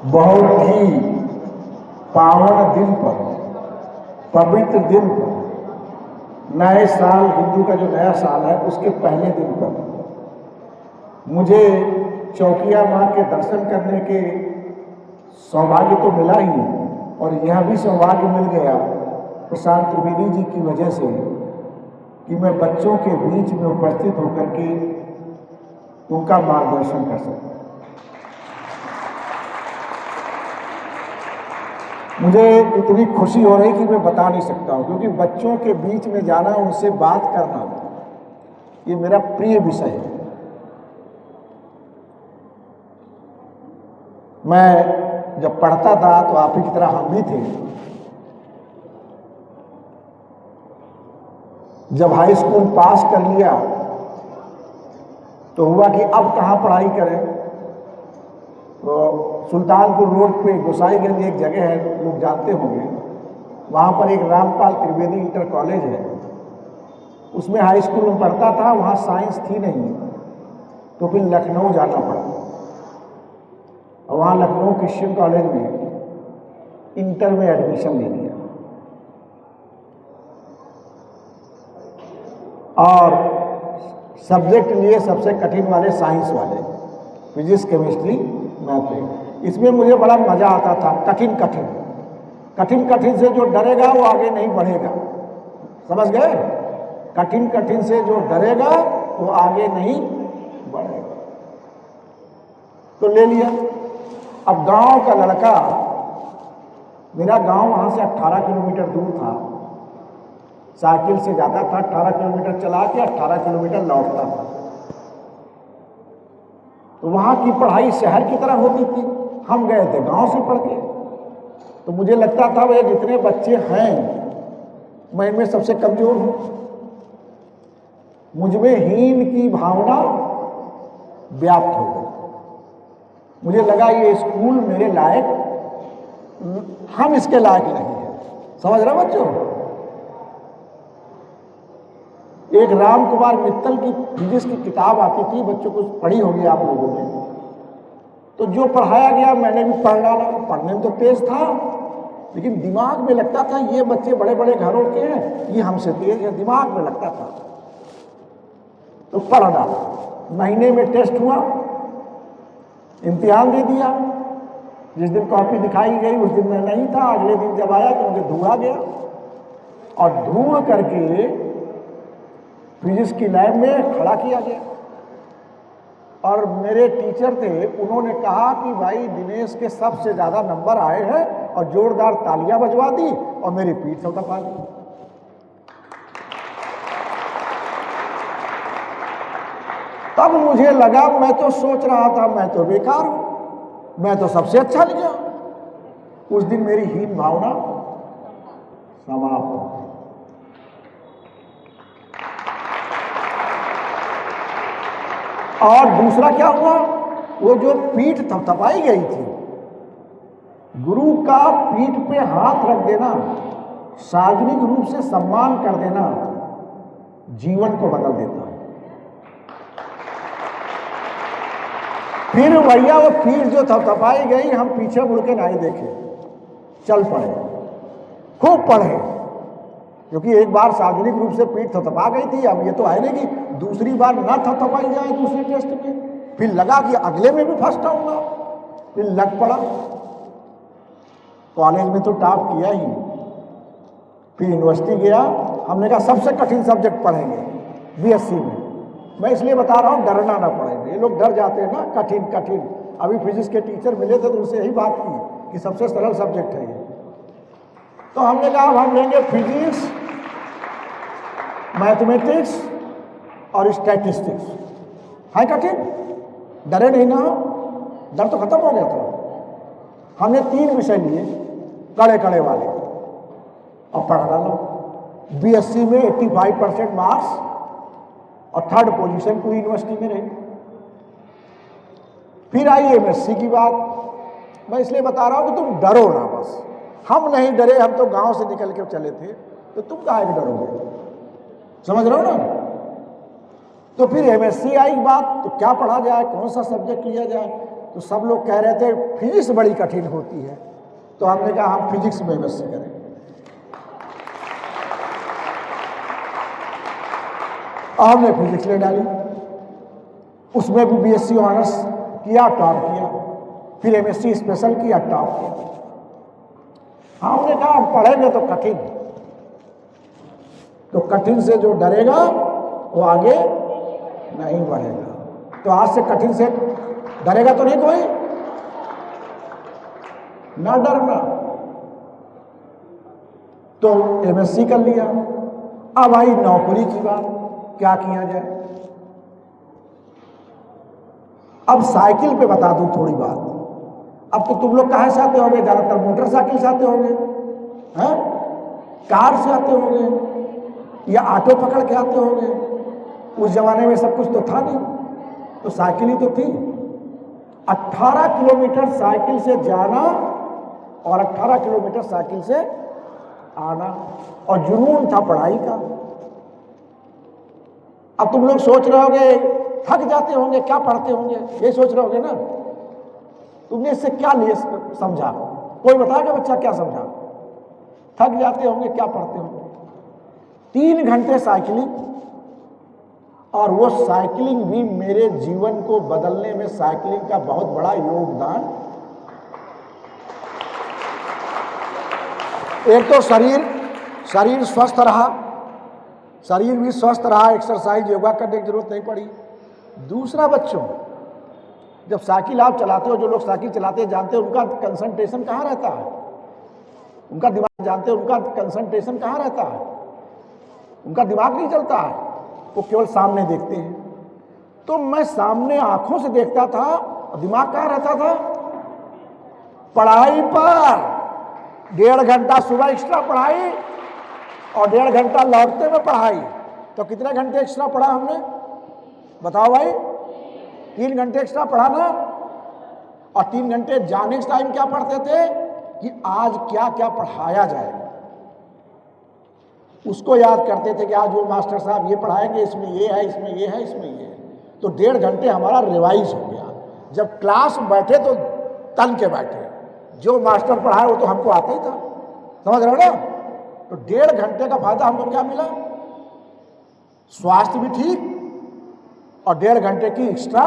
बहुत ही पावन दिन पर, पवित्र दिन पर, नए साल, हिंदू का जो नया साल है उसके पहले दिन पर मुझे चौकिया माँ के दर्शन करने के सौभाग्य तो मिला ही, और यह भी सौभाग्य मिल गया प्रशांत त्रिवेदी जी की वजह से कि मैं बच्चों के बीच में उपस्थित होकर के उनका मार्गदर्शन कर सकूं। मुझे इतनी खुशी हो रही कि मैं बता नहीं सकता हूं, क्योंकि बच्चों के बीच में जाना, उनसे बात करना, ये मेरा प्रिय विषय है। मैं जब पढ़ता था तो आप ही की तरह हम भी थे। जब हाई स्कूल पास कर लिया तो हुआ कि अब कहाँ पढ़ाई करें। तो सुल्तानपुर रोड पे गोसाईगंज एक जगह है, लोग जानते होंगे, वहाँ पर एक रामपाल त्रिवेदी इंटर कॉलेज है, उसमें हाई स्कूल में पढ़ता था। वहाँ साइंस थी नहीं, तो फिर लखनऊ जाना पड़ा, और वहाँ लखनऊ क्रिश्चियन कॉलेज में इंटर में एडमिशन ले लिया। और सब्जेक्ट लिए सबसे कठिन वाले साइंस वाले, फिजिक्स, केमिस्ट्री, मैथ। इसमें मुझे बड़ा मजा आता था। कठिन कठिन कठिन कठिन से जो डरेगा वो आगे नहीं बढ़ेगा, समझ गए? कठिन कठिन से जो डरेगा वो आगे नहीं बढ़ेगा। तो ले लिया। अब गांव का लड़का, मेरा गांव वहां से 18 किलोमीटर दूर था, साइकिल से जाता था, 18 किलोमीटर चला के 18 किलोमीटर लौटता था। तो वहां की पढ़ाई शहर की तरह होती थी, हम गए थे गांव से पढ़ के। तो मुझे लगता था भाई जितने बच्चे हैं मैं इनमें सबसे कमजोर हूं, मुझमें हीन की भावना व्याप्त हो गई। मुझे लगा ये स्कूल मेरे लायक, हम इसके लायक नहीं है। समझ रहे बच्चों? एक राम कुमार मित्तल की फिजिक्स की किताब आती थी, बच्चों को पढ़ी होगी आप लोगों ने। तो जो पढ़ाया गया मैंने भी पढ़ डाला। पढ़ने में तो तेज था, लेकिन दिमाग में लगता था ये बच्चे बड़े बड़े घरों के हैं, ये हमसे तेज है, दिमाग में लगता था। तो पढ़ डाला। महीने में टेस्ट हुआ, इम्तिहान दे दिया। जिस दिन कॉपी दिखाई गई उस दिन मैं नहीं था, अगले दिन जब आया तो मुझे धुआ गया, और धुआ करके फिजिक्स की लैब में खड़ा किया गया। और मेरे टीचर थे, उन्होंने कहा कि भाई दिनेश के सबसे ज्यादा नंबर आए हैं, और जोरदार तालियां बजवा दी और मेरी पीठ थपथपा दी। तब मुझे लगा, मैं तो सोच रहा था मैं तो बेकार हूं, मैं तो सबसे अच्छा लिखा। उस दिन मेरी हीन भावना समाप्त हो गई। और दूसरा क्या हुआ, वो जो पीठ थपथपाई गई थी, गुरु का पीठ पे हाथ रख देना, सार्वजनिक रूप से सम्मान कर देना, जीवन को बदल देता है। फिर भैया वो पीठ जो थपथपाई गई, हम पीछे मुड़ के नहीं देखे, चल पड़े, खूब पढ़े। क्योंकि एक बार सार्वजनिक रूप से पीठ थपथपा गई थी, अब ये तो है नहीं कि दूसरी बार ना थपथपाई जाए दूसरे टेस्ट में। फिर लगा कि अगले में भी फर्स्ट आऊंगा, फिर लग पड़ा। कॉलेज में तो टॉप किया ही, फिर यूनिवर्सिटी गया। हमने कहा सबसे कठिन सब्जेक्ट पढ़ेंगे बीएससी में। मैं इसलिए बता रहा हूं डरना ना पड़े, ये लोग डर जाते हैं ना, कठिन कठिन। अभी फिजिक्स के टीचर मिले थे तो उनसे यही बात की कि सबसे सरल सब्जेक्ट है ये। तो हमने कहा हम लेंगे फिजिक्स, मैथमेटिक्स और स्टैटिस्टिक्स। है कठिन, डरे नहीं ना, डर तो खत्म हो गया था। हमने 3 विषय लिए कड़े कड़े वाले, और पढ़ डालो। बीएससी में 85% मार्क्स, और 3rd पोजीशन पूरी यूनिवर्सिटी में रही। फिर आई एमएससी की बात। मैं इसलिए बता रहा हूं कि तुम डरो ना बस। हम नहीं डरे, हम तो गांव से निकल के चले थे, तो तुम काहे के डरोगे? समझ रहे हो ना? तो फिर एमएससी आई बात, तो क्या पढ़ा जाए, कौन सा सब्जेक्ट लिया जाए। तो सब लोग कह रहे थे फिजिक्स बड़ी कठिन होती है, तो हमने कहा हम फिजिक्स में एमएससी करेंगे। हमने फिजिक्स ले डाली, उसमें भी बीएससी ऑनर्स किया, टॉप किया, फिर एमएससी स्पेशल किया, टॉप किया। हमने कहा पढ़ेंगे तो कठिन, तो कठिन से जो डरेगा वो आगे नहीं बढ़ेगा। तो आज से कठिन से डरेगा तो नहीं कोई, ना डरना। तो एमएससी कर लिया। अब आई नौकरी की बात, क्या किया जाए। अब साइकिल पे बता दूं थोड़ी बात। अब तो तुम लोग कहाँ से आते होंगे, ज्यादातर मोटरसाइकिल से आते होंगे, हैं, कार से आते होंगे या ऑटो पकड़ के आते होंगे। उस जमाने में सब कुछ तो था नहीं, तो साइकिल ही तो थी। 18 किलोमीटर साइकिल से जाना और 18 किलोमीटर साइकिल से आना, और जुनून था पढ़ाई का। अब तुम लोग सोच रहे होगे, थक जाते होंगे, क्या पढ़ते होंगे, ये सोच रहे होगे ना। तुमने इससे क्या लिए समझा, कोई बताएगा बच्चा क्या समझा। थक जाते होंगे, क्या पढ़ते होंगे। 3 घंटे साइकिलिंग, और वो साइकिलिंग भी मेरे जीवन को बदलने में साइकिलिंग का बहुत बड़ा योगदान। एक तो शरीर स्वस्थ रहा, शरीर भी स्वस्थ रहा, एक्सरसाइज योगा करने की जरूरत नहीं पड़ी। दूसरा, बच्चों जब साइकिल आप चलाते हो, जो लोग साइकिल चलाते हैं जानते हैं उनका कंसंट्रेशन कहाँ रहता है, उनका दिमाग जानते हैं उनका कंसंट्रेशन कहाँ रहता है, उनका दिमाग नहीं चलता है, वो केवल सामने देखते हैं। तो मैं सामने आंखों से देखता था, और दिमाग कहाँ रहता था, पढ़ाई पर। 1.5 घंटा सुबह एक्स्ट्रा पढ़ाई और 1.5 घंटा लौटते में पढ़ाई, तो कितने घंटे एक्स्ट्रा पढ़ा हमने, बताओ भाई। 3 घंटे एक्स्ट्रा पढ़ा ना। और 3 घंटे जाने के टाइम क्या पढ़ते थे कि आज क्या क्या पढ़ाया जाएगा, उसको याद करते थे कि आज वो मास्टर साहब ये पढ़ाएंगे, इसमें ये है, इसमें ये है, इसमें ये है। तो 1.5 घंटे हमारा रिवाइज हो गया। जब क्लास बैठे तो तन के बैठे, जो मास्टर पढ़ाए वो तो हमको आता ही था, समझ रहे हो ना। तो 1.5 घंटे का फायदा हमको क्या मिला, स्वास्थ्य भी ठीक और 1.5 घंटे की एक्स्ट्रा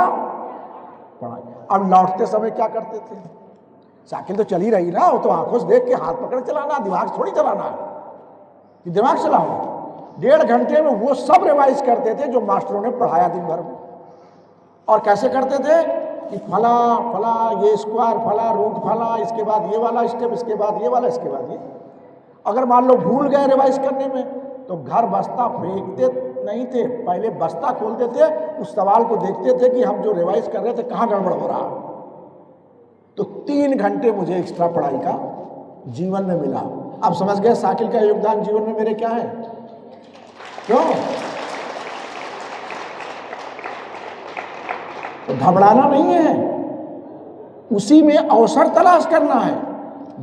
पढ़ाई। अब लौटते समय क्या करते थे, साइकिल तो चली रही ना, वो तो आंखों से देख के हाथ पकड़ चलाना, दिमाग थोड़ी चलाना है कि दिमाग चलाओ। 1.5 घंटे में वो सब रिवाइज करते थे जो मास्टरों ने पढ़ाया दिन भर में। और कैसे करते थे कि फला फला, ये स्क्वायर फला, रूट फला, इसके बाद ये वाला स्टेप, इसके बाद ये वाला, इसके बाद ये। अगर मान लो भूल गए रिवाइज करने में, तो घर बस्ता फेंकते नहीं थे, पहले बस्ता खोलते थे, उस सवाल को देखते थे कि हम जो रिवाइज कर रहे थे कहाँ गड़बड़ हो रहा। तो 3 घंटे मुझे एक्स्ट्रा पढ़ाई का जीवन में मिला। अब समझ गए साइकिल का योगदान जीवन में मेरे क्या है, क्यों। तो घबराना नहीं है, उसी में अवसर तलाश करना है।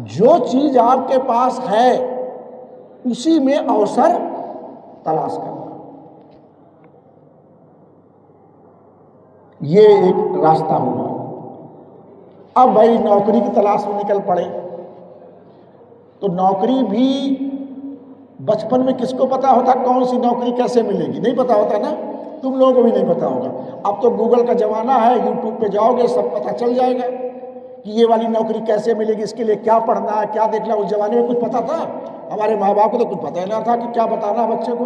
जो चीज आपके पास है उसी में अवसर तलाश करना, ये एक रास्ता होगा। अब भाई नौकरी की तलाश में निकल पड़े, तो नौकरी भी बचपन में किसको पता होता कौन सी नौकरी कैसे मिलेगी, नहीं पता होता ना, तुम लोगों को भी नहीं पता होगा। अब तो गूगल का जमाना है, यूट्यूब पे जाओगे सब पता चल जाएगा कि ये वाली नौकरी कैसे मिलेगी, इसके लिए क्या पढ़ना है, क्या देखना। उस जमाने में कुछ पता था, हमारे माँ बाप को तो कुछ पता ही ना था कि क्या बताना बच्चे को।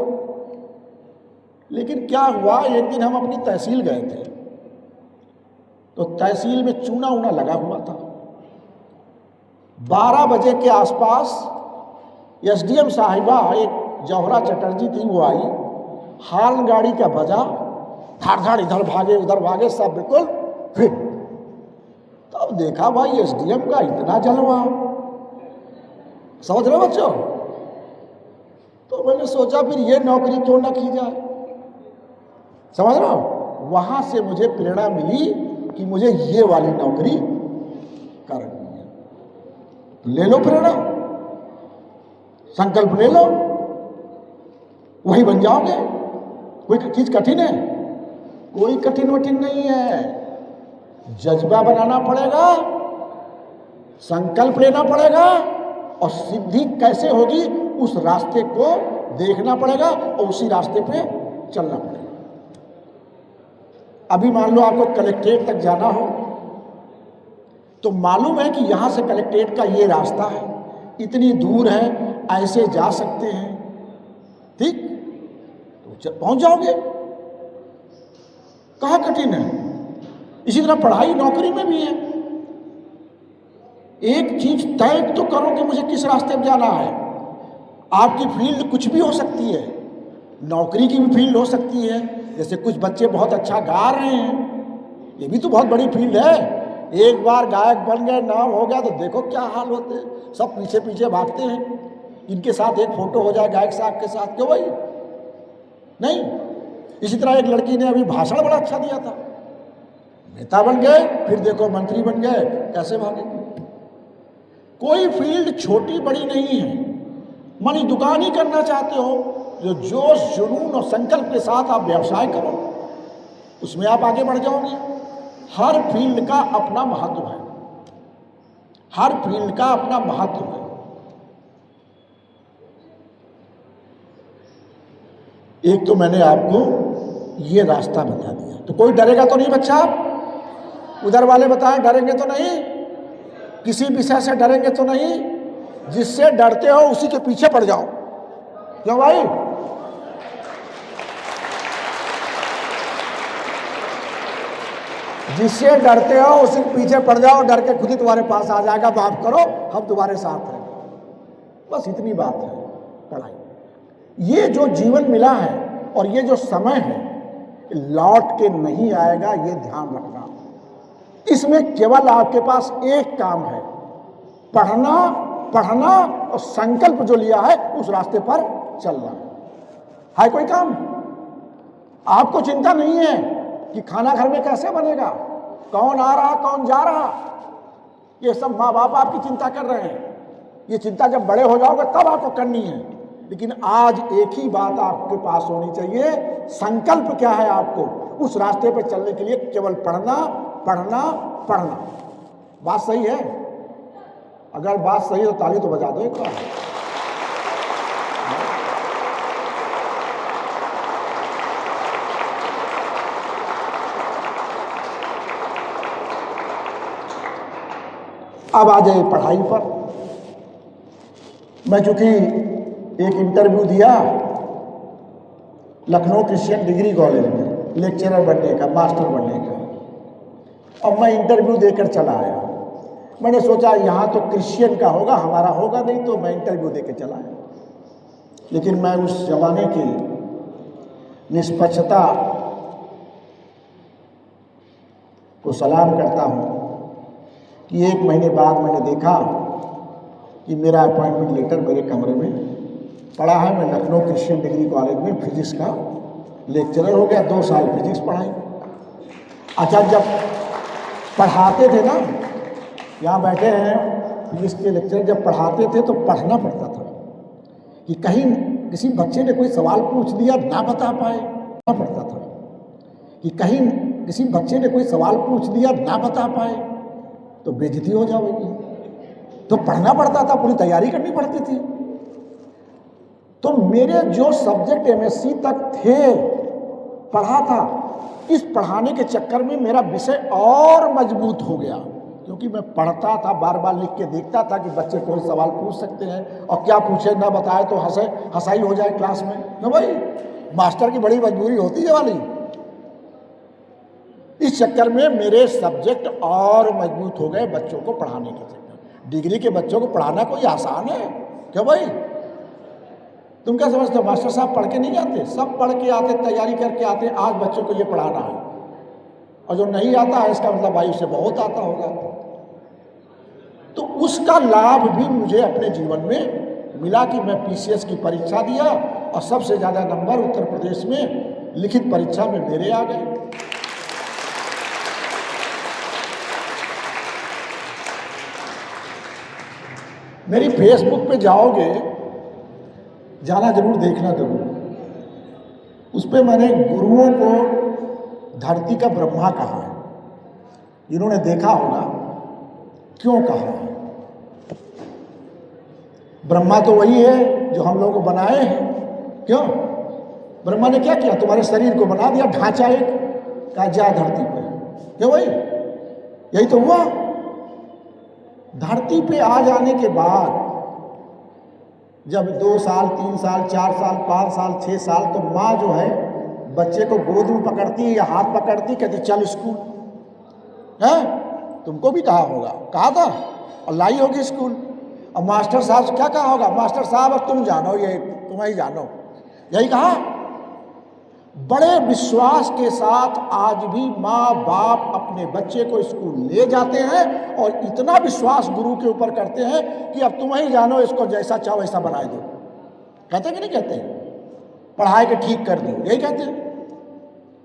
लेकिन क्या हुआ, एक दिन हम अपनी तहसील गए थे, तो तहसील में चूना ऊना लगा हुआ था। 12 बजे के आसपास एसडीएम साहिबा, एक जौहरा चटर्जी थी, वो आई, हाल गाड़ी का बजा, धाड़ धाड़ इधर भागे उधर भागे, सब बिल्कुल फिट। तब देखा भाई एसडीएम का इतना जलवा, समझ रहे हो बच्चों। तो मैंने सोचा फिर ये नौकरी क्यों ना की जाए, समझ रहे हो। वहां से मुझे प्रेरणा मिली कि मुझे ये वाली नौकरी करनी है। तो ले लो प्रेरणा, संकल्प ले लो, वही बन जाओगे। कोई चीज कठिन है, कोई कठिन वठिन नहीं है। जज्बा बनाना पड़ेगा, संकल्प लेना पड़ेगा, और सिद्धि कैसे होगी उस रास्ते को देखना पड़ेगा और उसी रास्ते पे चलना पड़ेगा। अभी मान लो आपको कलेक्ट्रेट तक जाना हो तो मालूम है कि यहां से कलेक्ट्रेट का ये रास्ता है, इतनी दूर है, ऐसे जा सकते हैं, ठीक, तो पहुंच जाओगे। कहां कठिन है। इसी तरह पढ़ाई नौकरी में भी है। एक चीज तय तो करो कि मुझे किस रास्ते में जाना है। आपकी फील्ड कुछ भी हो सकती है, नौकरी की भी फील्ड हो सकती है। जैसे कुछ बच्चे बहुत अच्छा गा रहे हैं, ये भी तो बहुत बड़ी फील्ड है। एक बार गायक बन गए, नाम हो गया तो देखो क्या हाल होते हैं, सब पीछे पीछे भागते हैं। इनके साथ एक फोटो हो जाए गायक साहब के साथ, क्यों भाई नहीं। इसी तरह एक लड़की ने अभी भाषण बड़ा अच्छा दिया था, नेता बन गए, फिर देखो मंत्री बन गए, कैसे भागेंगे। कोई फील्ड छोटी बड़ी नहीं है। मनी दुकान ही करना चाहते हो, जो जोश जुनून और संकल्प के साथ आप व्यवसाय करो, उसमें आप आगे बढ़ जाओगे। हर फील्ड का अपना महत्व है, हर फील्ड का अपना महत्व है। एक तो मैंने आपको ये रास्ता बता दिया, तो कोई डरेगा तो नहीं बच्चा? उधर वाले बताएं, डरेंगे तो नहीं? किसी विषय से डरेंगे तो नहीं? जिससे डरते हो उसी के पीछे पड़ जाओ। क्यों भाई? जिससे डरते हो उसी के पीछे पड़ जाओ, डर के खुद ही तुम्हारे पास आ जाएगा, माफ करो हम तुम्हारे साथ हैं। बस इतनी बात है पढ़ाई। ये जो जीवन मिला है और ये जो समय है लौट के नहीं आएगा, ये ध्यान रखना। इसमें केवल आपके पास एक काम है, पढ़ना, पढ़ना और संकल्प जो लिया है उस रास्ते पर चलना है। कोई काम आपको चिंता नहीं है कि खाना घर में कैसे बनेगा, कौन आ रहा कौन जा रहा, ये सब माँ बाप आपकी चिंता कर रहे हैं। ये चिंता जब बड़े हो जाओगे तब आपको करनी है। लेकिन आज एक ही बात आपके पास होनी चाहिए, संकल्प क्या है आपको उस रास्ते पर चलने के लिए? केवल पढ़ना, पढ़ना, पढ़ना। बात सही है? अगर बात सही है तो ताली तो बजा दो एक बार। अब आ जाए पढ़ाई पर। मैं चूंकि एक इंटरव्यू दिया लखनऊ क्रिश्चियन डिग्री कॉलेज में लेक्चरर बनने का, मास्टर बनने का, और मैं इंटरव्यू देकर चला आया। मैंने सोचा यहाँ तो क्रिश्चियन का होगा, हमारा होगा नहीं, तो मैं इंटरव्यू देकर चला आया। लेकिन मैं उस जमाने की निष्पक्षता को सलाम करता हूँ कि एक महीने बाद मैंने देखा कि मेरा अपॉइंटमेंट लेटर मेरे कमरे में पड़ा है। मैं लखनऊ क्रिश्चियन डिग्री कॉलेज में फिजिक्स का लेक्चरर हो गया, 2 साल फिजिक्स पढ़ाई। अच्छा, जब पढ़ाते थे ना, यहाँ बैठे हैं फिजिक्स के लेक्चर, जब पढ़ाते थे तो पढ़ना पड़ता था कि कहीं किसी बच्चे ने कोई सवाल पूछ दिया ना बता पाए, पड़ता था कि कहीं किसी बच्चे ने कोई सवाल पूछ दिया ना बता पाए तो बेइज्जती हो जाएगी। तो पढ़ना पड़ता था, पूरी तैयारी करनी पड़ती थी। तो मेरे जो सब्जेक्ट एमएससी तक थे पढ़ा था, इस पढ़ाने के चक्कर में मेरा विषय और मजबूत हो गया, क्योंकि मैं पढ़ता था, बार बार लिख के देखता था कि बच्चे कोई सवाल पूछ सकते हैं और क्या पूछे ना बताए तो हंसाई हो जाए क्लास में। तो भाई मास्टर की बड़ी मजबूरी होती है वाली। इस चक्कर में मेरे सब्जेक्ट और मजबूत हो गए बच्चों को पढ़ाने के चक्कर। डिग्री के बच्चों को पढ़ाना कोई आसान है क्या भाई? तुम क्या समझते हो मास्टर साहब पढ़ के नहीं आते? सब पढ़ के आते, तैयारी करके आते। आज बच्चों को ये पढ़ाना है, और जो नहीं आता है इसका मतलब भाई उसे बहुत आता होगा। तो उसका लाभ भी मुझे अपने जीवन में मिला कि मैं पीसीएस की परीक्षा दिया और सबसे ज़्यादा नंबर उत्तर प्रदेश में लिखित परीक्षा में मेरे आ गए। मेरी फेसबुक पे जाओगे, जाना जरूर, देखना जरूर। उस पर मैंने गुरुओं को धरती का ब्रह्मा कहा है। इन्होंने देखा होगा क्यों कहा है। ब्रह्मा तो वही है जो हम लोगों को बनाए हैं। क्यों? ब्रह्मा ने क्या किया? तुम्हारे शरीर को बना दिया, ढांचा एक, कहा जा धरती पे। क्यों भाई? यही तो हुआ। धरती पे आ जाने के बाद जब 2 साल 3 साल 4 साल 5 साल 6 साल, तो माँ जो है बच्चे को गोद में पकड़ती या हाथ पकड़ती, कहती चल स्कूल है। तुमको भी कहा होगा, कहा था, और लाई होगी स्कूल। और मास्टर साहब से क्या कहा होगा? मास्टर साहब अब तुम जानो, ये तुम ही जानो, यही कहा। बड़े विश्वास के साथ आज भी माँ बाप अपने बच्चे को स्कूल ले जाते हैं और इतना विश्वास गुरु के ऊपर करते हैं कि अब तुम ही जानो, इसको जैसा चाहो वैसा बना दो। कहते कि नहीं कहते? पढ़ाई के ठीक कर दो, यही कहते हैं।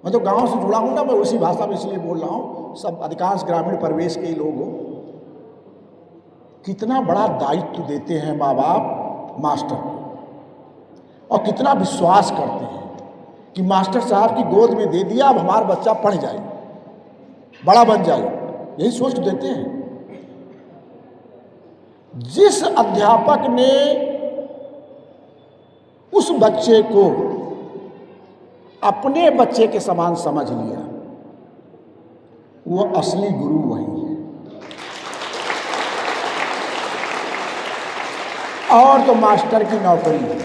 मैं तो गांव से जुड़ा हूं ना, मैं उसी भाषा में इसलिए बोल रहा हूं। सब अधिकांश ग्रामीण परिवेश के ही लोग हो। कितना बड़ा दायित्व देते हैं माँ बाप मास्टर को, और कितना विश्वास करते हैं कि मास्टर साहब की गोद में दे दिया, अब हमारा बच्चा पढ़ जाए, बड़ा बन जाए, यही सोच देते हैं। जिस अध्यापक ने उस बच्चे को अपने बच्चे के समान समझ लिया, वो असली गुरु वही है। और तो मास्टर की नौकरी है,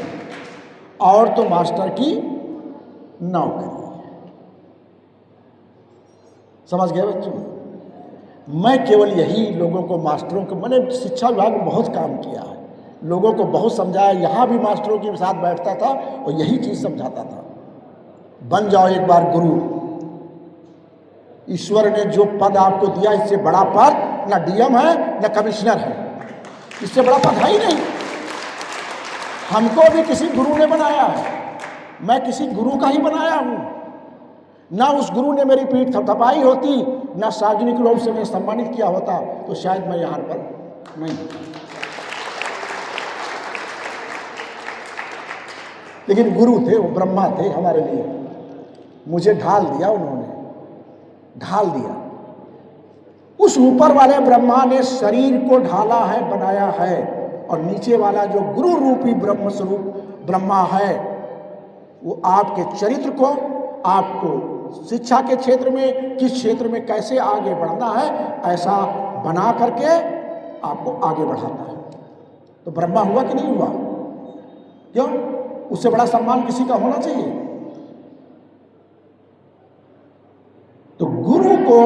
और तो मास्टर की नौकरी है। समझ गए बच्चों? मैं केवल यही लोगों को, मास्टरों को, मैंने शिक्षा विभाग में बहुत काम किया है, लोगों को बहुत समझाया। यहाँ भी मास्टरों के साथ बैठता था और यही चीज़ समझाता था, बन जाओ एक बार गुरु। ईश्वर ने जो पद आपको दिया, इससे बड़ा पद ना डीएम है ना कमिश्नर है, इससे बड़ा पद है ही नहीं। हमको भी किसी गुरु ने बनाया है, मैं किसी गुरु का ही बनाया हूं। ना उस गुरु ने मेरी पीठ थपथपाई होती, ना सार्वजनिक रूप से मैं सम्मानित किया होता, तो शायद मैं यहां पर नहीं होता। लेकिन गुरु थे, वो ब्रह्मा थे हमारे लिए। मुझे ढाल दिया उन्होंने, ढाल दिया। उस ऊपर वाले ब्रह्मा ने शरीर को ढाला है, बनाया है, और नीचे वाला जो गुरु रूपी ब्रह्म स्वरूप ब्रह्मा है, वो आपके चरित्र को, आपको शिक्षा के क्षेत्र में, किस क्षेत्र में कैसे आगे बढ़ना है, ऐसा बना करके आपको आगे बढ़ाता है। तो ब्रह्मा हुआ कि नहीं हुआ? क्यों? उससे बड़ा सम्मान किसी का होना चाहिए। तो गुरु को,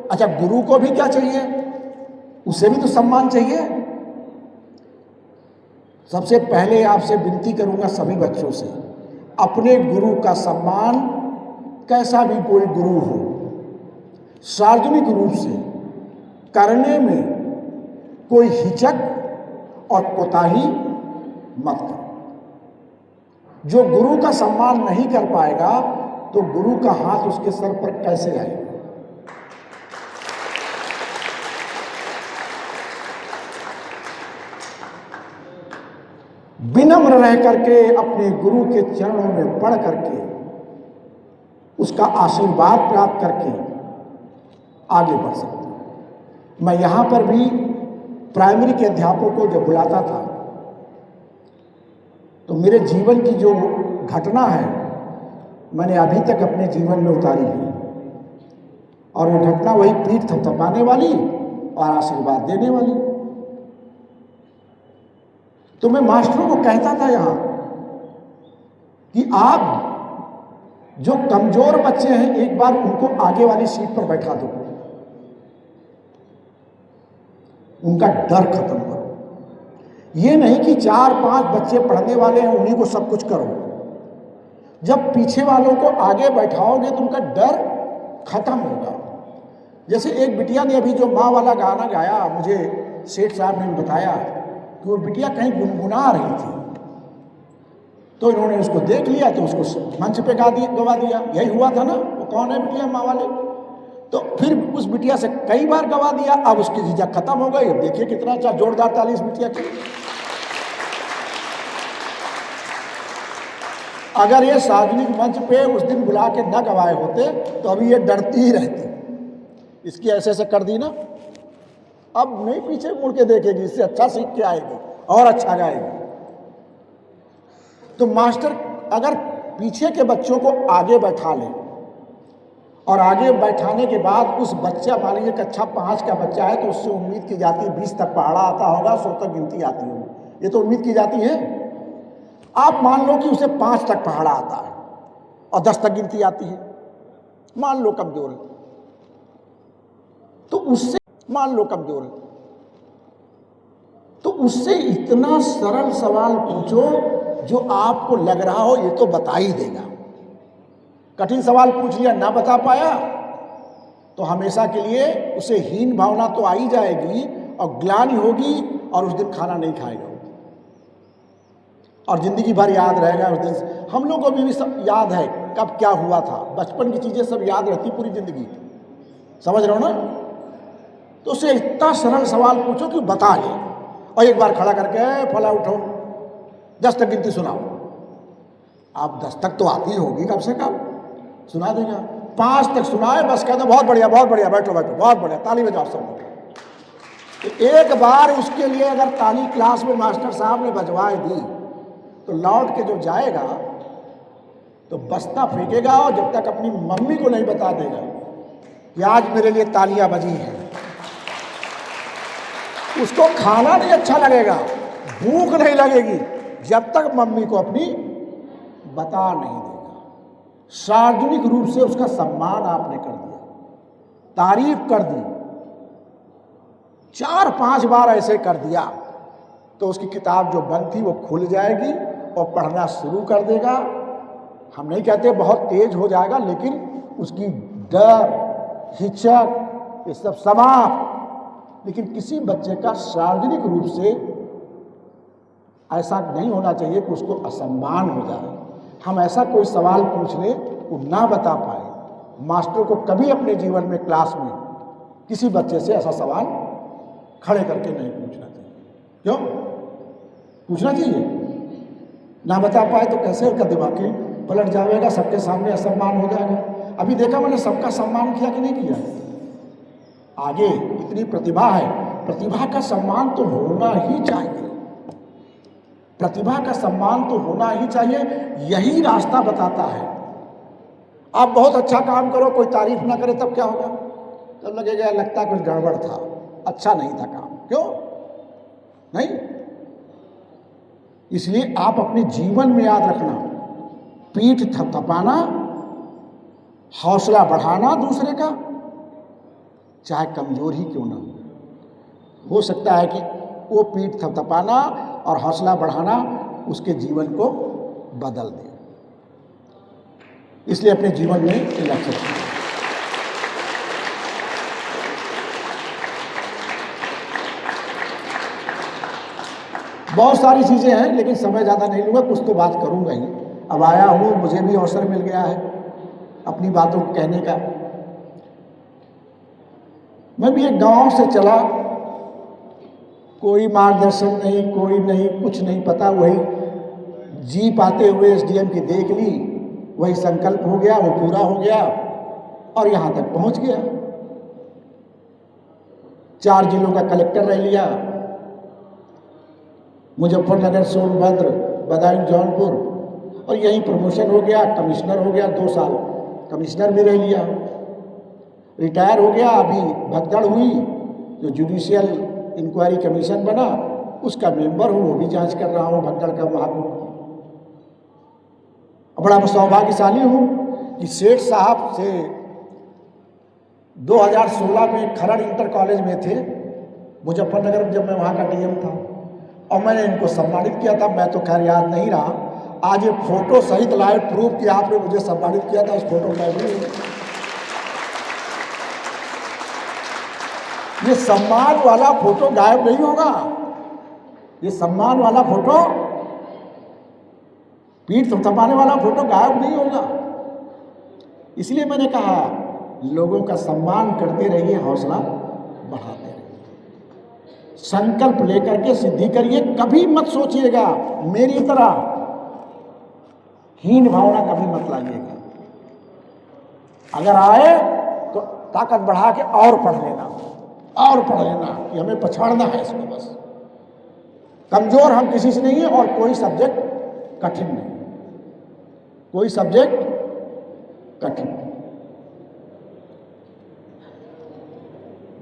अच्छा गुरु को भी क्या चाहिए? उसे भी तो सम्मान चाहिए। सबसे पहले आपसे विनती करूंगा सभी बच्चों से, अपने गुरु का सम्मान, कैसा भी कोई गुरु हो, सार्वजनिक रूप से करने में कोई हिचक और कोताही मत करो। जो गुरु का सम्मान नहीं कर पाएगा, तो गुरु का हाथ उसके सर पर कैसे आएगा? विनम्र रह करके अपने गुरु के चरणों में पड़ करके उसका आशीर्वाद प्राप्त करके आगे बढ़ सकते हैं। मैं यहाँ पर भी प्राइमरी के अध्यापकों को जब बुलाता था, तो मेरे जीवन की जो घटना है मैंने अभी तक अपने जीवन में उतारी है, और वो घटना वही पीठ थपथपाने वाली और आशीर्वाद देने वाली। तो मैं मास्टरों को कहता था यहाँ कि आप जो कमजोर बच्चे हैं, एक बार उनको आगे वाली सीट पर बैठा दो, उनका डर खत्म करो। ये नहीं कि 4-5 बच्चे पढ़ने वाले हैं, उन्हीं को सब कुछ करो। जब पीछे वालों को आगे बैठाओगे तो उनका डर खत्म होगा। जैसे एक बिटिया ने अभी जो माँ वाला गाना गाया, मुझे सेठ साहब ने बताया कि वो बिटिया कहीं गुनगुना रही थी, तो इन्होंने उसको देख लिया, तो उसको मंच पे गवा दिया। यही हुआ था ना? वो कौन है बिटिया? माँ वाले। तो फिर उस बिटिया से कई बार गवा दिया, अब उसकी झिझक खत्म हो गई। अब देखिए कितना अच्छा जोरदार ताली इस बिटिया की। अगर ये सार्वजनिक मंच पे उस दिन बुला के न गवाए होते तो अभी ये डरती ही रहती। इसकी ऐसे ऐसे कर दी ना, अब नहीं पीछे मुड़ के देखेगी, इससे अच्छा सीख के आएगी और अच्छा गाएगी। तो मास्टर अगर पीछे के बच्चों को आगे बैठा ले और आगे बैठाने के बाद उस बच्चा, मान लीजिए कक्षा 5 का बच्चा है तो उससे उम्मीद की जाती है 20 तक पढ़ा आता होगा, 100 तक गिनती आती होगी, ये तो उम्मीद की जाती है। आप मान लो कि उसे 5 तक पढ़ा आता है और 10 तक गिनती आती है, मान लो कमजोर है, तो उससे मान लो कमजोर है तो उससे इतना सरल सवाल पूछो जो आपको लग रहा हो ये तो बता ही देगा। कठिन सवाल पूछ लिया, ना बता पाया तो हमेशा के लिए उसे हीन भावना तो आ ही जाएगी और ग्लानि होगी और उस दिन खाना नहीं खाएगा और जिंदगी भर याद रहेगा उस दिन। हम लोगों को भी सब याद है कब क्या हुआ था, बचपन की चीजें सब याद रहती पूरी जिंदगी, समझ रहे हो ना। तो उसे इतना सरल सवाल पूछो कि बता ले, और एक बार खड़ा करके फला उठो 10 तक गिनती सुनाओ। आप 10 तक तो आती होगी कम से कम, सुना देगा। 5 तक सुनाए बस, कहते बहुत बढ़िया बहुत बढ़िया, बैठो बैठो बहुत बढ़िया, ताली बजाओ सब लोग। तो एक बार उसके लिए अगर ताली क्लास में मास्टर साहब ने बजवाए दी तो लौट के जो जाएगा तो बस्ता फेंकेगा और जब तक अपनी मम्मी को नहीं बता देगा कि आज मेरे लिए तालियां बजी हैं, उसको खाना नहीं अच्छा लगेगा, भूख नहीं लगेगी जब तक मम्मी को अपनी बता नहीं देगा। सार्वजनिक रूप से उसका सम्मान आपने कर दिया, तारीफ कर दी, 4-5 बार ऐसे कर दिया तो उसकी किताब जो बंद थी वो खुल जाएगी और पढ़ना शुरू कर देगा। हम नहीं कहते बहुत तेज हो जाएगा, लेकिन उसकी डर, हिचक ये सब समाप्त। लेकिन किसी बच्चे का सार्वजनिक रूप से ऐसा नहीं होना चाहिए कि उसको असम्मान हो जाए। हम ऐसा कोई सवाल पूछ ले वो ना बता पाए। मास्टर को कभी अपने जीवन में क्लास में किसी बच्चे से ऐसा सवाल खड़े करके नहीं पूछना चाहिए। क्यों पूछना चाहिए? ना बता पाए तो कैसे उसका दिमाग ही पलट जाएगा, सबके सामने असम्मान हो जाएगा। अभी देखा मैंने सबका सम्मान किया कि नहीं किया? आगे इतनी प्रतिभा है, प्रतिभा का सम्मान तो होना ही चाहिए, प्रतिभा का सम्मान तो होना ही चाहिए। यही रास्ता बताता है। आप बहुत अच्छा काम करो, कोई तारीफ ना करे तब क्या होगा? तब लगेगा लगता कुछ गड़बड़ था, अच्छा नहीं था काम। क्यों नहीं? इसलिए आप अपने जीवन में याद रखना, पीठ थपथपाना, हौसला बढ़ाना दूसरे का, चाहे कमजोर ही क्यों ना हो सकता है कि वो पीठ थपथपाना और हौसला बढ़ाना उसके जीवन को बदल दे। इसलिए अपने जीवन में लक्ष्य रखें। बहुत सारी चीज़ें हैं लेकिन समय ज़्यादा नहीं लूँगा, कुछ तो बात करूँगा ही। अब आया हूँ, मुझे भी अवसर मिल गया है अपनी बातों को कहने का। मैं भी एक गांव से चला, कोई मार्गदर्शन नहीं, कोई नहीं, कुछ नहीं पता। वही जीप आते हुए एसडीएम की देख ली, वही संकल्प हो गया, वो पूरा हो गया और यहाँ तक पहुँच गया। 4 जिलों का कलेक्टर रह लिया, मुजफ्फरनगर, सोनभद्र, बदायूं, जौनपुर, और यहीं प्रमोशन हो गया, कमिश्नर हो गया। 2 साल कमिश्नर भी रह लिया, रिटायर हो गया। अभी भगदड़ हुई, जो जुडिशियल इंक्वायरी कमीशन बना उसका मेंबर हूँ, वो भी जांच कर रहा हूँ भगदड़ का वहाँ। बड़ा सौभाग्यशाली हूँ कि सेठ साहब से 2016 में खरड़ इंटर कॉलेज में थे मुजफ्फरनगर, जब मैं वहाँ का डीएम था, और मैंने इनको सम्मानित किया था। मैं तो खैर याद नहीं रहा, आज ये फोटो सहित लाइव प्रूफ कि आपने मुझे सम्मानित किया था, उस फोटो का ये सम्मान वाला फोटो गायब नहीं होगा। ये सम्मान वाला फोटो, पीठ थपथपाने वाला फोटो गायब नहीं होगा। इसलिए मैंने कहा लोगों का सम्मान करते रहिए, हौसला बढ़ाते रहिए, संकल्प लेकर के सिद्धि करिए। कभी मत सोचिएगा मेरी तरह हीन भावना कभी मत लाइएगा। अगर आए तो ताकत बढ़ा के और पढ़ लेना कि हमें पछाड़ना है इसको बस। कमजोर हम किसी से नहीं है और कोई सब्जेक्ट कठिन नहीं, कोई सब्जेक्ट कठिन नहीं।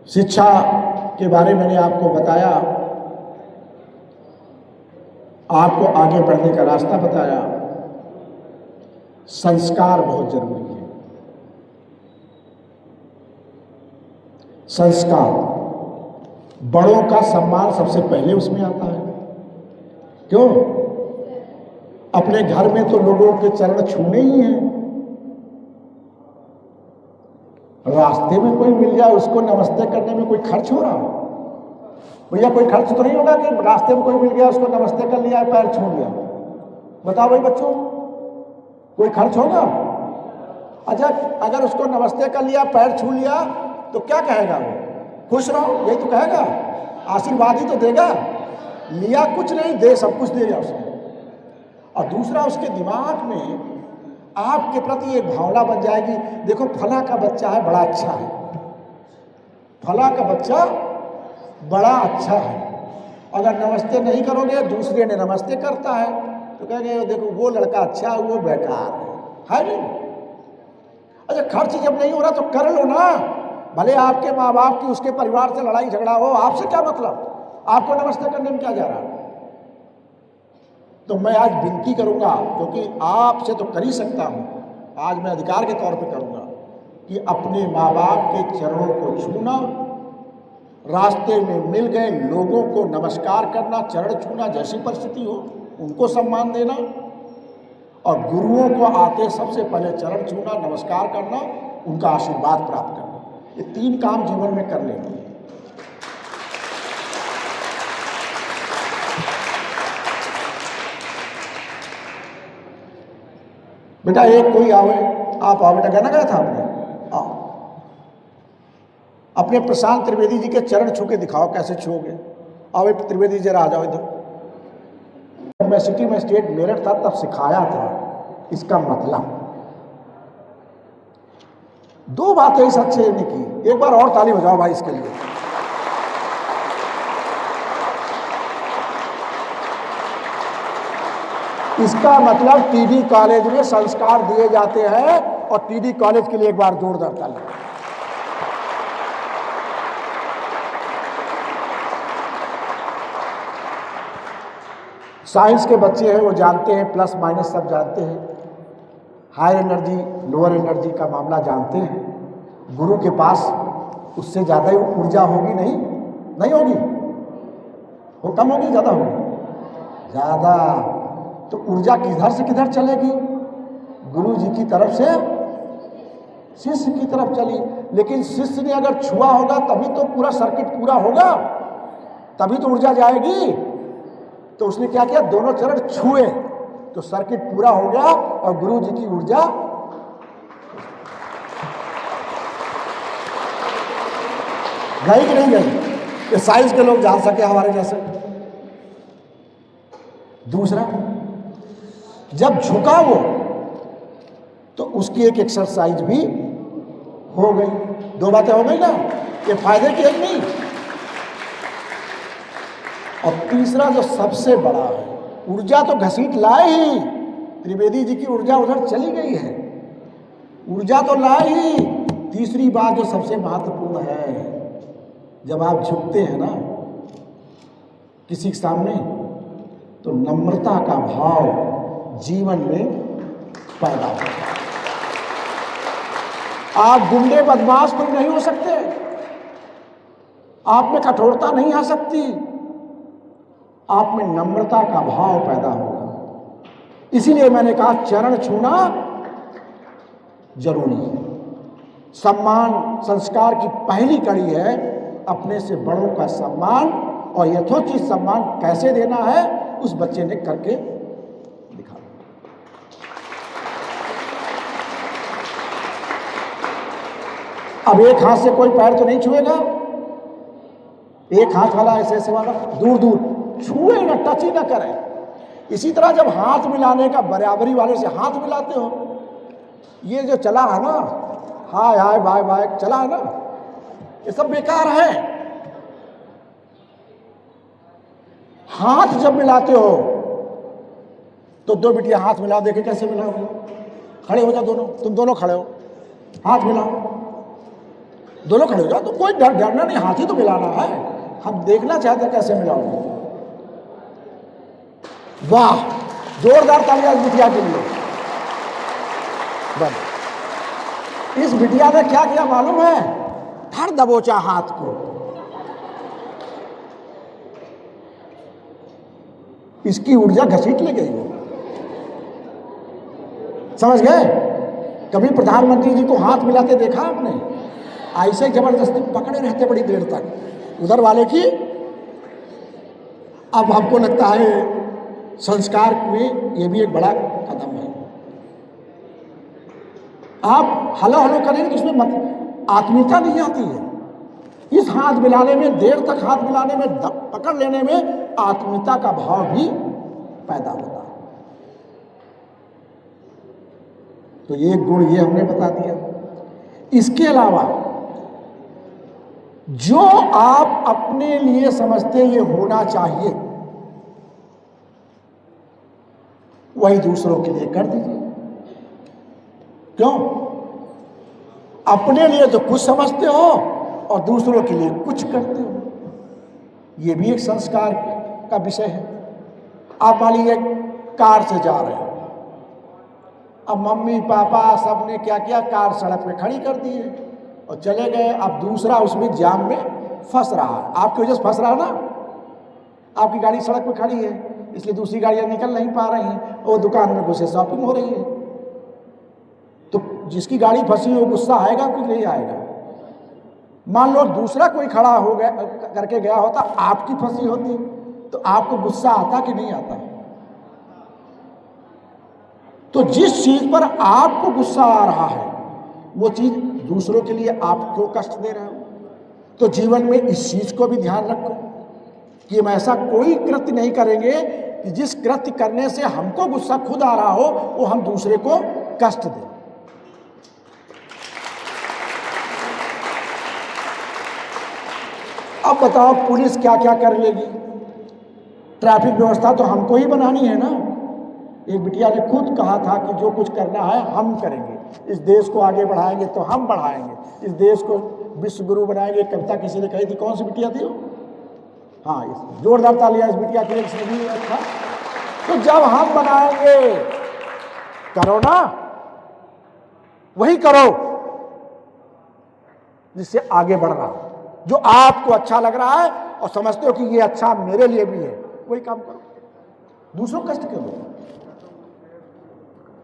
शिक्षा के बारे में मैंने आपको बताया, आपको आगे बढ़ने का रास्ता बताया। संस्कार बहुत जरूरी है। संस्कार, बड़ों का सम्मान सबसे पहले उसमें आता है। क्यों? अपने घर में तो लोगों के चरण छूने ही हैं। रास्ते में कोई मिल जाए उसको नमस्ते करने में कोई खर्च हो रहा? भैया कोई खर्च तो नहीं होगा कि रास्ते में कोई मिल गया उसको नमस्ते कर लिया, पैर छू लिया? बताओ भाई बच्चों, कोई खर्च होगा? अच्छा, अगर उसको नमस्ते कर लिया, पैर छू लिया, तो क्या कहेगा वो? खुश रहो, यही तो कहेगा, आशीर्वाद ही तो देगा। लिया कुछ नहीं, दे सब कुछ देगा उसको। और दूसरा, उसके दिमाग में आपके प्रति एक भावना बन जाएगी, देखो फला का बच्चा है, बड़ा अच्छा है, फला का बच्चा बड़ा अच्छा है। अगर नमस्ते नहीं करोगे, दूसरे ने नमस्ते करता है, तो कहेंगे देखो वो लड़का अच्छा है, वो बेकार है नहीं? अच्छा, खर्च जब नहीं हो रहा तो कर लो ना, भले आपके माँ बाप की उसके परिवार से लड़ाई झगड़ा हो, आपसे क्या मतलब? आपको नमस्ते करने में क्या जा रहा है? तो मैं आज विनती करूंगा, क्योंकि आपसे तो कर ही सकता हूं, आज मैं अधिकार के तौर पे करूंगा कि अपने माँ बाप के चरणों को छूना, रास्ते में मिल गए लोगों को नमस्कार करना, चरण छूना, जैसी परिस्थिति हो उनको सम्मान देना, और गुरुओं को आते सबसे पहले चरण छूना, नमस्कार करना, उनका आशीर्वाद प्राप्त करना। ये 3 काम जीवन में कर लेना। बेटा एक कोई आवे, आप आओ बेटा, कहना गया था आपने, आओ। अपने प्रशांत त्रिवेदी जी के चरण छू के दिखाओ, कैसे छूओगे? आओ त्रिवेदी जरा आ जाओ इधर। मैं सिटी में स्टेट मेरठ था तब सिखाया था इसका मतलब। 2 बातें इस अच्छे ने की, एक बार और ताली बजाओ भाई इसके लिए। इसका मतलब टीडी कॉलेज में संस्कार दिए जाते हैं, और टीडी कॉलेज के लिए एक बार जोरदार ताली। साइंस के बच्चे हैं, वो जानते हैं, प्लस माइनस सब जानते हैं, हाई एनर्जी लोअर एनर्जी का मामला जानते हैं। गुरु के पास उससे ज़्यादा ही ऊर्जा होगी? नहीं होगी, वो कम होगी, ज़्यादा होगी? ज़्यादा। तो ऊर्जा किधर से किधर चलेगी? गुरु जी की तरफ से शिष्य की तरफ चली। लेकिन शिष्य ने अगर छुआ होगा तभी तो पूरा सर्किट पूरा होगा, तभी तो ऊर्जा जाएगी। तो उसने क्या किया? दोनों चरण छुए तो सर्किट पूरा हो गया, और गुरु जी की ऊर्जा गई कि नहीं गई? ये साइंस के लोग जान सके हमारे जैसे। दूसरा, जब झुका वो तो उसकी एक एक्सरसाइज भी हो गई। 2 बातें हो गई ना, ये फायदे की है नहीं? और तीसरा जो सबसे बड़ा है, ऊर्जा तो घसीट लाए ही, त्रिवेदी जी की ऊर्जा उधर चली गई है, ऊर्जा तो लाए ही। तीसरी बात जो सबसे महत्वपूर्ण है, जब आप झुकते हैं ना किसी के सामने, तो नम्रता का भाव जीवन में पैदा होता है। आप गुंडे बदमाश कोई नहीं हो सकते, आप में कठोरता नहीं आ सकती, आप में नम्रता का भाव पैदा होगा। इसीलिए मैंने कहा चरण छूना जरूरी है। सम्मान संस्कार की पहली कड़ी है, अपने से बड़ों का सम्मान, और यथोचित सम्मान कैसे देना है उस बच्चे ने करके दिखा। अब एक हाथ से कोई पैर तो नहीं छुएगा, एक हाथ वाला ऐसे वाला दूर दूर छुए ना, टच ही ना करें। इसी तरह जब हाथ मिलाने का बराबरी वाले से हाथ मिलाते हो, ये जो चला है ना हाय हाय बाय बाय चला है ना, ये सब बेकार है। हाथ जब मिलाते हो तो दो बिटिया हाथ मिलाओ, देखे कैसे मिलाओगे? खड़े हो जाओ दोनों, तुम दोनों खड़े हो, हाथ मिलाओ, दोनों खड़े हो जाओ। तो कोई डरना नहीं, हाथ ही तो मिलाना है। हम देखना चाहते कैसे मिलाओगे। वाह, जोरदार तालियां इस बिटिया के लिए। बस इस बिटिया ने क्या किया मालूम है? धर दबोचा हाथ को, इसकी ऊर्जा घसीट ले गई वो। समझ गए? कभी प्रधानमंत्री जी को हाथ मिलाते देखा आपने? ऐसे जबरदस्ती पकड़े रहते बड़ी देर तक उधर वाले की। अब हमको लगता है संस्कार में ये भी एक बड़ा कदम है। आप हलो हलो करेंगे तो उसमें आत्मीयता नहीं आती है। इस हाथ मिलाने में, देर तक हाथ मिलाने में, पकड़ लेने में आत्मीयता का भाव भी पैदा होता है। तो ये गुण ये हमने बता दिया। इसके अलावा जो आप अपने लिए समझते ये होना चाहिए वही दूसरों के लिए कर दीजिए। क्यों? अपने लिए तो कुछ समझते हो और दूसरों के लिए कुछ करते हो। ये भी एक संस्कार का विषय है। आप मान लीजिए कार से जा रहे हो, अब मम्मी पापा सबने क्या किया, कार सड़क पे खड़ी कर दी है और चले गए। अब दूसरा उसमें जाम में फंस रहा है, आपकी वजह से फंस रहा है ना। आपकी गाड़ी सड़क पे खड़ी है, इसलिए दूसरी गाड़ियां निकल नहीं पा रही हैं, वो दुकान में घुसे शॉपिंग हो रही है। तो जिसकी गाड़ी फंसी हो गुस्सा आएगा कि नहीं आएगा? मान लो दूसरा कोई खड़ा हो गया करके गया होता, आपकी फंसी होती, तो आपको गुस्सा आता कि नहीं आता? तो जिस चीज पर आपको गुस्सा आ रहा है वो चीज दूसरों के लिए आप क्यों कष्ट दे रहे हो? तो जीवन में इस चीज को भी ध्यान रखो कि हम ऐसा कोई कृत्य नहीं करेंगे कि जिस कृत्य करने से हमको गुस्सा खुद आ रहा हो वो हम दूसरे को कष्ट दें। अब बताओ पुलिस क्या क्या कर लेगी? ट्रैफिक व्यवस्था तो हमको ही बनानी है ना। एक बिटिया ने खुद कहा था कि जो कुछ करना है हम करेंगे, इस देश को आगे बढ़ाएंगे तो हम बढ़ाएंगे, इस देश को विश्व गुरु बनाएंगे। कविता किसी ने कही थी, कौन सी बिटिया थी वो? हाँ, जोरदार तालियां इस बिटिया के लिए, इसने भी रखा। तो जब हम बनाएंगे, करो ना, वही करो जिससे आगे बढ़ रहा हो, जो आपको अच्छा लग रहा है और समझते हो कि ये अच्छा मेरे लिए भी है, वही काम करो। दूसरों को कष्ट क्यों दो?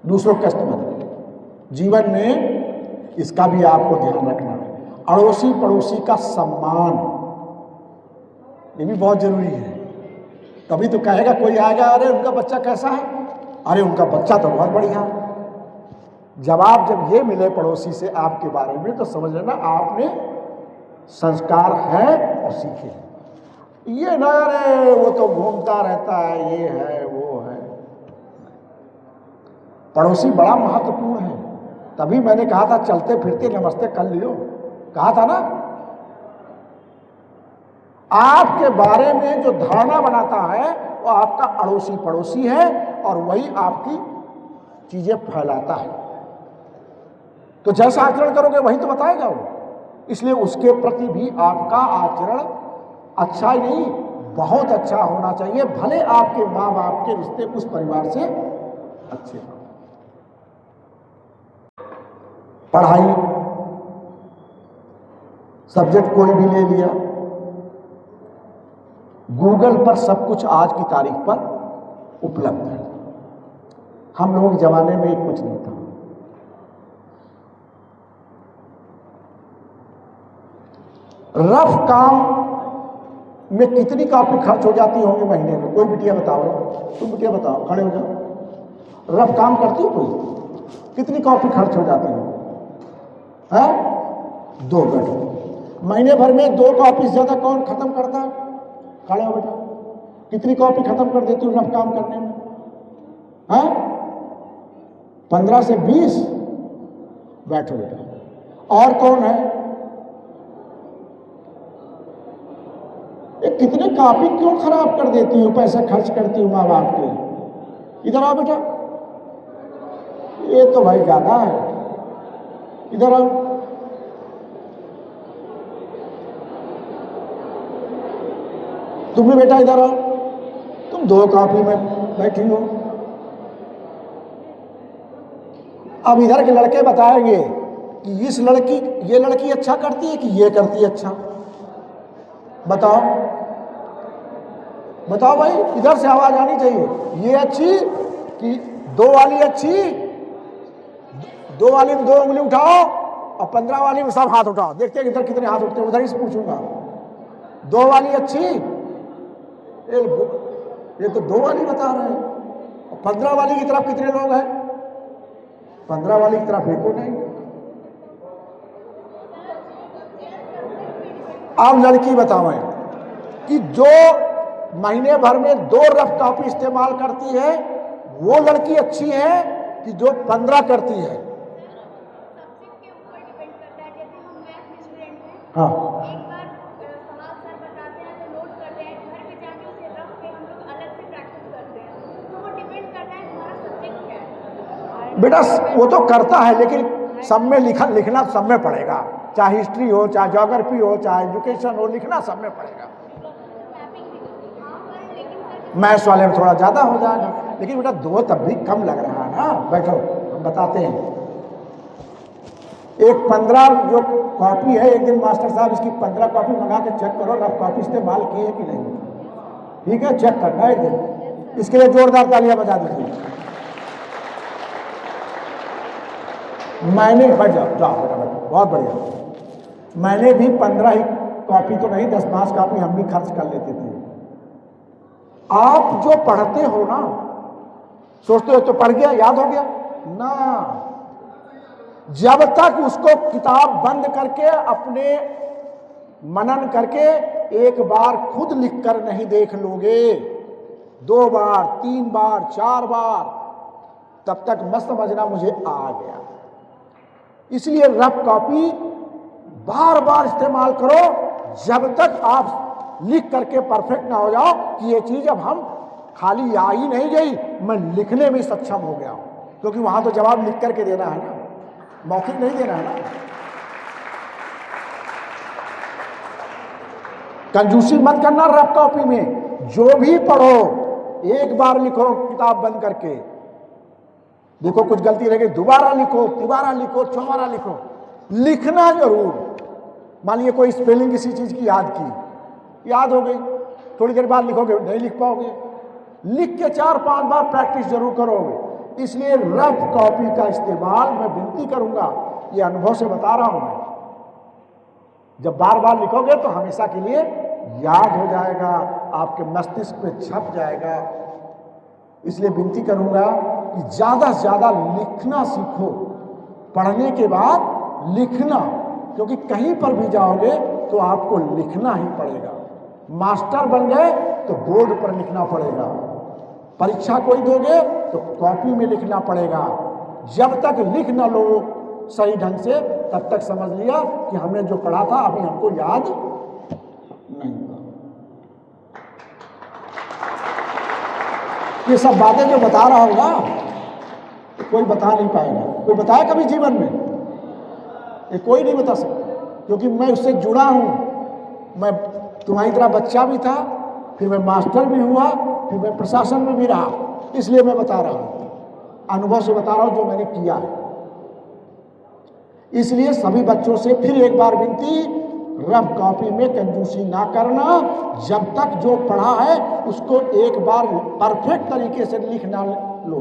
दूसरों को कष्ट मत दो। जीवन में इसका भी आपको ध्यान रखना है। अड़ोसी पड़ोसी का सम्मान, ये भी बहुत जरूरी है। तभी तो कहेगा कोई आएगा, अरे उनका बच्चा कैसा है, अरे उनका बच्चा तो बहुत बढ़िया। जवाब जब ये मिले पड़ोसी से आपके बारे में तो समझ लेना आपने संस्कार है और सीखे हैं। ये ना अरे वो तो घूमता रहता है, ये है वो है। पड़ोसी बड़ा महत्वपूर्ण है। तभी मैंने कहा था चलते फिरते नमस्ते कर लियो, कहा था ना। आपके बारे में जो धारणा बनाता है वो आपका अड़ोसी पड़ोसी है और वही आपकी चीजें फैलाता है। तो जैसा आचरण करोगे वही तो बताएगा वो। इसलिए उसके प्रति भी आपका आचरण अच्छा ही नहीं बहुत अच्छा होना चाहिए, भले आपके माँ बाप के रिश्ते उस परिवार से अच्छे हों। पढ़ाई सब्जेक्ट कोई भी ले लिया, गूगल पर सब कुछ आज की तारीख पर उपलब्ध है। हम लोगों के जमाने में कुछ नहीं था। रफ काम में कितनी कॉपी खर्च हो जाती होंगी महीने में? कोई बिटिया बताओ, तुम बिटिया बताओ, खड़े हो जाओ। रफ काम करती हो कोई? कितनी कॉपी खर्च हो जाती है? 2 बैठो। महीने भर में 2 कॉपी से ज्यादा कौन खत्म करता है? खड़े हो बेटा। कितनी कॉपी खत्म कर देती हो रफ काम करने में? 15 से 20। बैठो बेटा। और कौन है? ये कितने कॉपी क्यों खराब कर देती हो, पैसे खर्च करती हूँ माँ बाप के। इधर आओ बेटा, ये तो भाई ज्यादा है, इधर आओ। तुम भी बेटा इधर आओ, तुम 2 कॉपी में बैठी हो। अब इधर के लड़के बताएंगे कि ये लड़की अच्छा करती है कि ये करती है अच्छा। बताओ बताओ भाई, इधर से आवाज आनी चाहिए। ये अच्छी कि 2 वाली अच्छी? 2 वाली में 2 उंगली उठाओ और 15 वाली में सब हाथ उठाओ, देखते हैं इधर कितने हाथ उठते हैं, उधर ही से पूछूंगा। 2 वाली अच्छी? ये तो 2 वाली बता रहे हैं। और 15 वाली की तरफ कितने लोग हैं? 15 वाली की तरफ एक को नहीं। अब लड़की बताओ कि जो महीने भर में 2 रफ कॉपी इस्तेमाल करती है वो लड़की अच्छी है कि जो 15 करती है? हाँ, एक बार सवाल सर बताते हैं तो नोट करते हैं, घर पे जाके उसे रख के हम लोग अलग से प्रैक्टिस करते हैं, तो वो डिपेंड करता है हमारा सब्जेक्ट क्या है। बेटा वो तो करता है, लेकिन सब में लिखना सब में पड़ेगा, चाहे हिस्ट्री हो, चाहे ज्योग्राफी हो, चाहे एजुकेशन हो, लिखना सब में पड़ेगा। मैथ्स वाले में थोड़ा ज्यादा हो जाएगा, लेकिन बेटा 2 तब भी कम लग रहा है ना। बैठो हम बताते हैं। एक 15 जो कॉपी है, एक दिन मास्टर साहब इसकी 15 कॉपी मंगा के चेक करो रफ कॉपी इस्तेमाल की है कि नहीं। ठीक है, चेक करना है एक दिन। इसके लिए जोरदार तालियां बजा दीजिए। मैंने बैठ जाओ बेटा, बहुत बढ़िया। मैंने भी 15 ही कॉपी तो नहीं, 10-5 कॉपी हम भी खर्च कर लेते थे। आप जो पढ़ते हो ना, सोचते हो तो पढ़ गया, याद हो गया ना। जब तक उसको किताब बंद करके अपने मनन करके एक बार खुद लिखकर नहीं देख लोगे, 2 बार 3 बार 4 बार, तब तक मत समझना मुझे आ गया। इसलिए रफ कॉपी बार बार इस्तेमाल करो जब तक आप लिख करके परफेक्ट ना हो जाओ कि ये चीज अब हम खाली आ ही नहीं गई, मैं लिखने में सक्षम हो गया हूं। क्योंकि वहां तो जवाब लिख करके देना है ना, मौखिक नहीं देना है ना। कंजूसी मत करना रफ कॉपी में, जो भी पढ़ो एक बार लिखो किताब बंद करके। देखो कुछ गलती रह गई, दोबारा लिखो, तिबारा लिखो, चौबारा लिखो, लिखना जरूर। मान लीजिए कोई स्पेलिंग किसी चीज की याद हो गई, थोड़ी देर बाद लिखोगे नहीं लिख पाओगे। लिख के 4-5 बार प्रैक्टिस जरूर करोगे। इसलिए रफ कॉपी का इस्तेमाल मैं विनती करूंगा, ये अनुभव से बता रहा हूं मैं। जब बार बार लिखोगे तो हमेशा के लिए याद हो जाएगा, आपके मस्तिष्क पे छप जाएगा। इसलिए विनती करूंगा कि ज्यादा से ज्यादा लिखना सीखो, पढ़ने के बाद लिखना, क्योंकि कहीं पर भी जाओगे तो आपको लिखना ही पड़ेगा। मास्टर बन गए तो बोर्ड पर लिखना पड़ेगा, परीक्षा कोई दोगे तो कॉपी में लिखना पड़ेगा। जब तक लिख न लो सही ढंग से, तब तक समझ लिया कि हमने जो पढ़ा था अभी हमको याद नहीं। ये सब बातें जो बता रहा होगा कोई बता नहीं पाएगा। कोई बताया कभी जीवन में? ये कोई नहीं बता सकता, क्योंकि मैं उससे जुड़ा हूं। मैं तुम्हारी तरह बच्चा भी था, फिर मैं मास्टर भी हुआ, फिर मैं प्रशासन में भी रहा। इसलिए मैं बता रहा हूं, अनुभव से बता रहा हूं जो मैंने किया है। इसलिए सभी बच्चों से फिर एक बार विनती, रफ कॉपी में कंजूसी ना करना। जब तक जो पढ़ा है उसको एक बार परफेक्ट तरीके से लिख ना लो,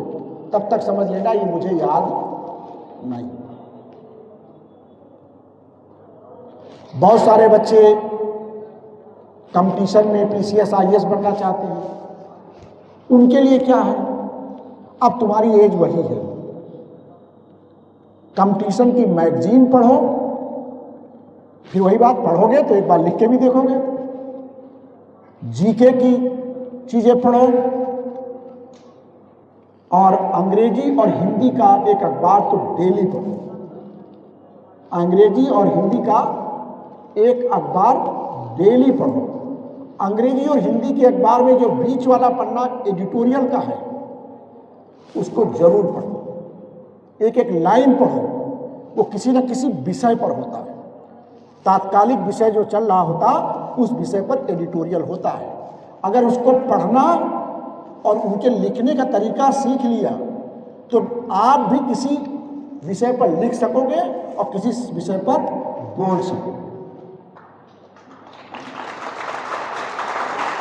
तब तक समझ लेना ये मुझे याद नहीं। बहुत सारे बच्चे कंपटीशन में पीसीएस आईएएस बनना चाहते हैं, उनके लिए क्या है, अब तुम्हारी एज वही है। कंपटीशन की मैगजीन पढ़ो, फिर वही बात पढ़ोगे तो एक बार लिख के भी देखोगे। जीके की चीजें पढ़ो, और अंग्रेजी और हिंदी का एक अखबार तो डेली पढ़ो। अंग्रेजी और हिंदी का एक अखबार डेली पढ़ो। अंग्रेजी और हिंदी के अखबार में जो बीच वाला पन्ना एडिटोरियल का है उसको जरूर पढ़ो। एक एक लाइन पढ़ो, वो किसी न किसी विषय पर होता है। तात्कालिक विषय जो चल रहा होता उस विषय पर एडिटोरियल होता है। अगर उसको पढ़ना और उनके लिखने का तरीका सीख लिया तो आप भी किसी विषय पर लिख सकोगे और किसी विषय पर बोल सकोगे,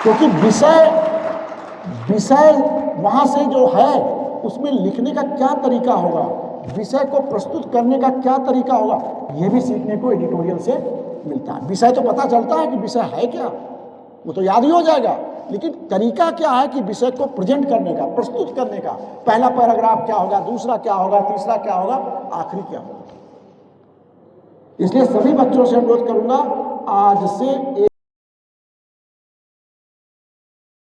क्योंकि विषय वहां से जो है उसमें लिखने का क्या तरीका होगा, विषय को प्रस्तुत करने का क्या तरीका होगा, यह भी सीखने को एडिटोरियल से मिलता है। विषय तो पता चलता है कि विषय है क्या, वो तो याद ही हो जाएगा, लेकिन तरीका क्या है कि विषय को प्रेजेंट करने का, प्रस्तुत करने का, पहला पैराग्राफ क्या होगा, दूसरा क्या होगा, तीसरा क्या होगा, आखिरी क्या होगा। इसलिए सभी बच्चों से अनुरोध करूंगा, आज से